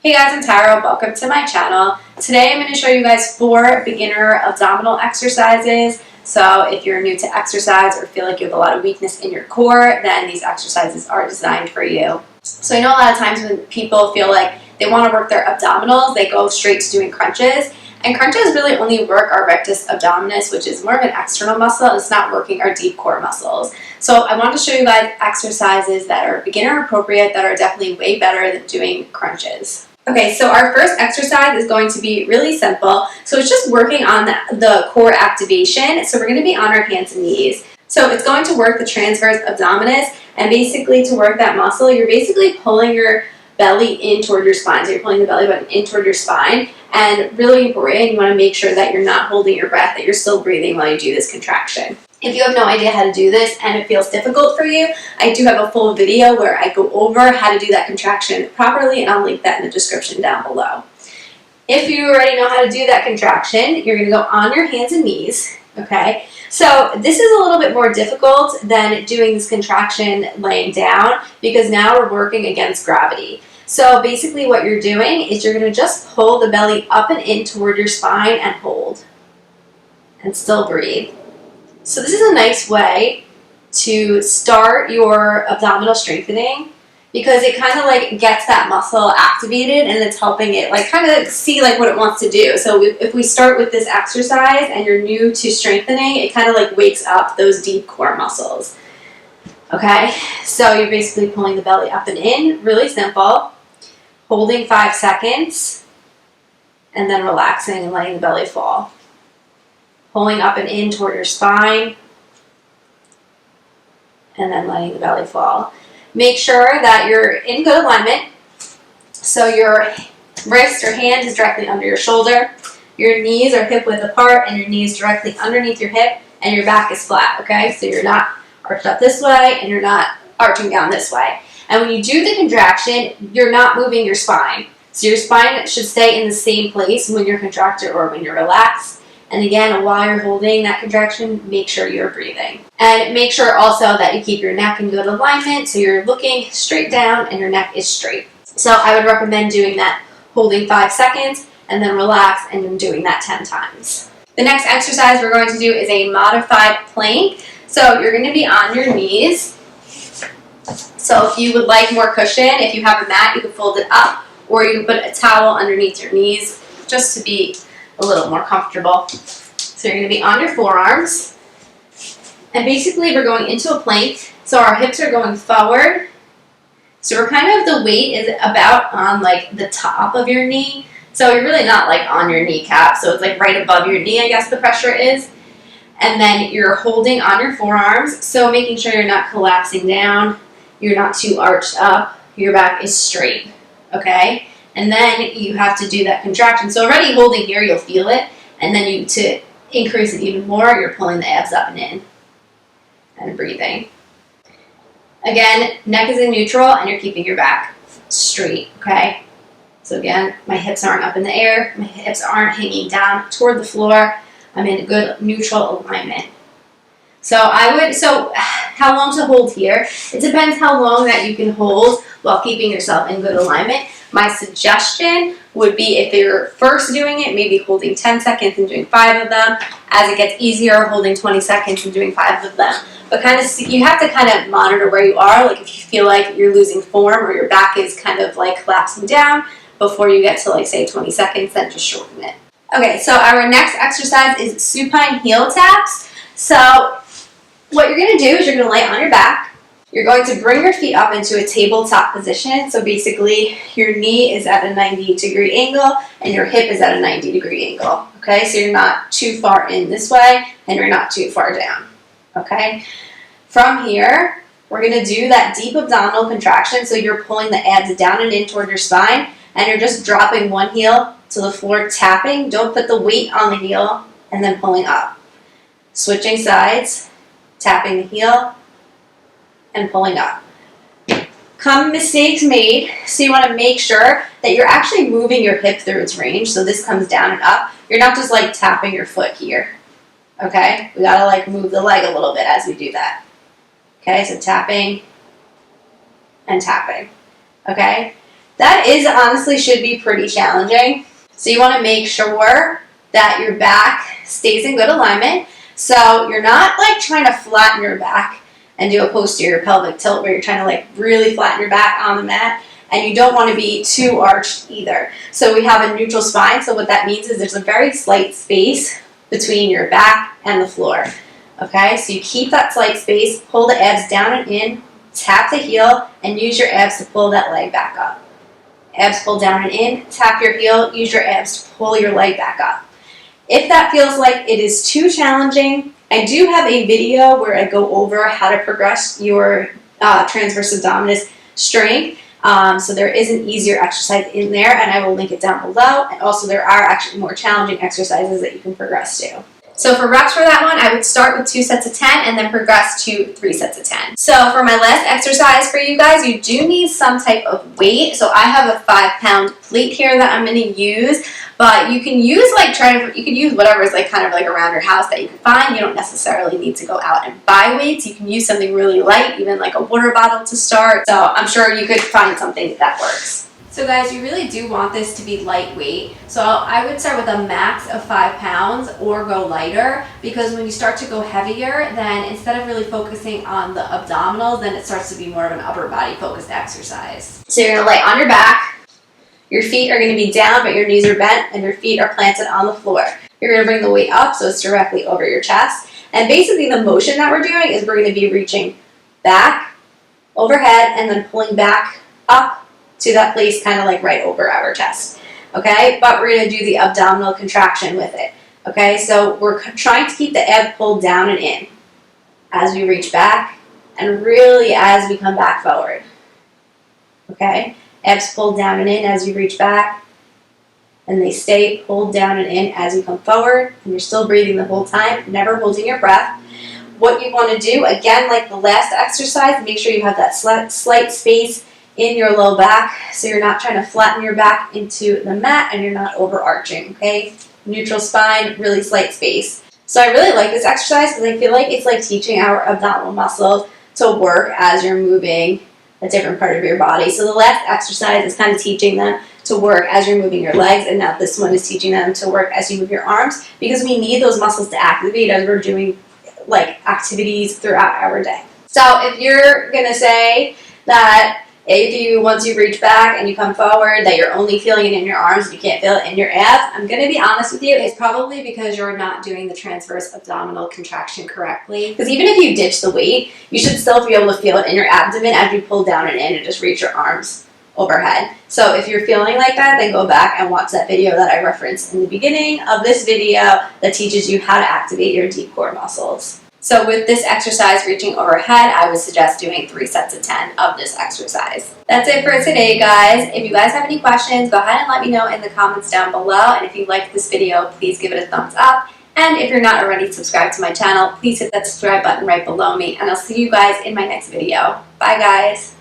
Hey guys, I'm Tara. Welcome to my channel. Today I'm going to show you guys 4 beginner abdominal exercises. So if you're new to exercise or feel like you have a lot of weakness in your core, then these exercises are designed for you. So I know a lot of times when people feel like they want to work their abdominals, they go straight to doing crunches. And crunches really only work our rectus abdominis, which is more of an external muscle, and it's not working our deep core muscles. So I want to show you guys exercises that are beginner appropriate that are definitely way better than doing crunches. Okay, so our first exercise is going to be really simple. So it's just working on the core activation. So we're going to be on our hands and knees. So it's going to work the transverse abdominis, and basically to work that muscle, you're basically pulling your belly in toward your spine. So you're pulling the belly button in toward your spine, and really important, you want to make sure that you're not holding your breath, that you're still breathing while you do this contraction. If you have no idea how to do this and it feels difficult for you, I do have a full video where I go over how to do that contraction properly, and I'll link that in the description down below. If you already know how to do that contraction, you're going to go on your hands and knees, okay? So this is a little bit more difficult than doing this contraction laying down, because now we're working against gravity. So basically what you're doing is you're going to just pull the belly up and in toward your spine and hold. And still breathe. So this is a nice way to start your abdominal strengthening, because it kind of like gets that muscle activated and it's helping it like kind of see like what it wants to do. So if we start with this exercise and you're new to strengthening, it kind of like wakes up those deep core muscles. Okay, so you're basically pulling the belly up and in, really simple, holding 5 seconds, and then relaxing and letting the belly fall. Pulling up and in toward your spine, and then letting the belly fall. Make sure that you're in good alignment. So your wrist or hand is directly under your shoulder, your knees are hip width apart, and your knees directly underneath your hip, and your back is flat, okay? So you're not arched up this way, and you're not arching down this way. And when you do the contraction, you're not moving your spine. So your spine should stay in the same place when you're contracted or when you're relaxed. And again, while you're holding that contraction, make sure you're breathing. And make sure also that you keep your neck in good alignment, so you're looking straight down and your neck is straight. So I would recommend doing that, holding 5 seconds, and then relax, and then doing that 10 times. The next exercise we're going to do is a modified plank. So you're going to be on your knees. So if you would like more cushion, if you have a mat, you can fold it up, or you can put a towel underneath your knees just to be a little more comfortable. So you're going to be on your forearms, and basically we're going into a plank. So our hips are going forward. So we're kind of, the weight is about on like the top of your knee. So you're really not like on your kneecap. So it's like right above your knee, I guess the pressure is. And then you're holding on your forearms. So making sure you're not collapsing down. You're not too arched up. Your back is straight. Okay? And then you have to do that contraction. So already holding here, you'll feel it. And then to increase it even more, you're pulling the abs up and in. And breathing. Again, neck is in neutral and you're keeping your back straight, okay? So again, my hips aren't up in the air. My hips aren't hanging down toward the floor. I'm in a good neutral alignment. So how long to hold here? It depends how long that you can hold while keeping yourself in good alignment. My suggestion would be, if you're first doing it, maybe holding 10 seconds and doing 5 of them. As it gets easier, holding 20 seconds and doing 5 of them. But you have to kind of monitor where you are. Like if you feel like you're losing form or your back is kind of like collapsing down before you get to like say 20 seconds, then just shorten it. Okay, so our next exercise is supine heel taps. So what you're going to do is you're going to lay on your back. You're going to bring your feet up into a tabletop position. So basically your knee is at a 90-degree angle and your hip is at a 90-degree angle. Okay, so you're not too far in this way and you're not too far down. Okay, from here, we're going to do that deep abdominal contraction. So you're pulling the abs down and in toward your spine, and you're just dropping one heel to the floor, tapping. Don't put the weight on the heel, and then pulling up. Switching sides, tapping the heel, and pulling up. Common mistakes made, so you want to make sure that you're actually moving your hip through its range. So this comes down and up. You're not just like tapping your foot here. Okay, we gotta like move the leg a little bit as we do that. Okay, so tapping and tapping. Okay, that is honestly should be pretty challenging. So you want to make sure that your back stays in good alignment. So you're not like trying to flatten your back and do a posterior pelvic tilt where you're trying to like really flatten your back on the mat. And you don't want to be too arched either. So we have a neutral spine. So what that means is there's a very slight space between your back and the floor. Okay, so you keep that slight space, pull the abs down and in, tap the heel, and use your abs to pull that leg back up. Abs pull down and in, tap your heel, use your abs to pull your leg back up. If that feels like it is too challenging, I do have a video where I go over how to progress your transverse abdominis strength. So there is an easier exercise in there, and I will link it down below. And also there are actually more challenging exercises that you can progress to. So for reps for that one, I would start with 2 sets of 10 and then progress to 3 sets of 10. So for my last exercise for you guys, you do need some type of weight. So I have a 5-pound plate here that I'm going to use, but you can use you can use whatever is like kind of like around your house that you can find. You don't necessarily need to go out and buy weights. You can use something really light, even like a water bottle to start. So I'm sure you could find something that works. So guys, you really do want this to be lightweight. So I would start with a max of 5 pounds or go lighter, because when you start to go heavier, then instead of really focusing on the abdominals, then it starts to be more of an upper body focused exercise. So you're gonna lay on your back. Your feet are gonna be down, but your knees are bent and your feet are planted on the floor. You're gonna bring the weight up so it's directly over your chest. And basically the motion that we're doing is we're gonna be reaching back, overhead, and then pulling back up to that place kind of like right over our chest, okay? But we're going to do the abdominal contraction with it, okay? So we're trying to keep the ab pulled down and in as we reach back and really as we come back forward, okay? Abs pulled down and in as you reach back, and they stay pulled down and in as you come forward, and you're still breathing the whole time, never holding your breath. What you want to do, again, like the last exercise, make sure you have that slight space in your low back, so you're not trying to flatten your back into the mat and you're not overarching, okay? Neutral spine, really slight space. So I really like this exercise because I feel like it's like teaching our abdominal muscles to work as you're moving a different part of your body. So the last exercise is kind of teaching them to work as you're moving your legs, and now this one is teaching them to work as you move your arms, because we need those muscles to activate as we're doing like activities throughout our day. So if you're gonna say that once you reach back and you come forward, that you're only feeling it in your arms and you can't feel it in your abs, I'm going to be honest with you, it's probably because you're not doing the transverse abdominal contraction correctly. Because even if you ditch the weight, you should still be able to feel it in your abdomen as you pull down and in and just reach your arms overhead. So if you're feeling like that, then go back and watch that video that I referenced in the beginning of this video that teaches you how to activate your deep core muscles. So with this exercise, reaching overhead, I would suggest doing 3 sets of 10 of this exercise. That's it for today, guys. If you guys have any questions, go ahead and let me know in the comments down below. And if you liked this video, please give it a thumbs up. And if you're not already subscribed to my channel, please hit that subscribe button right below me. And I'll see you guys in my next video. Bye, guys.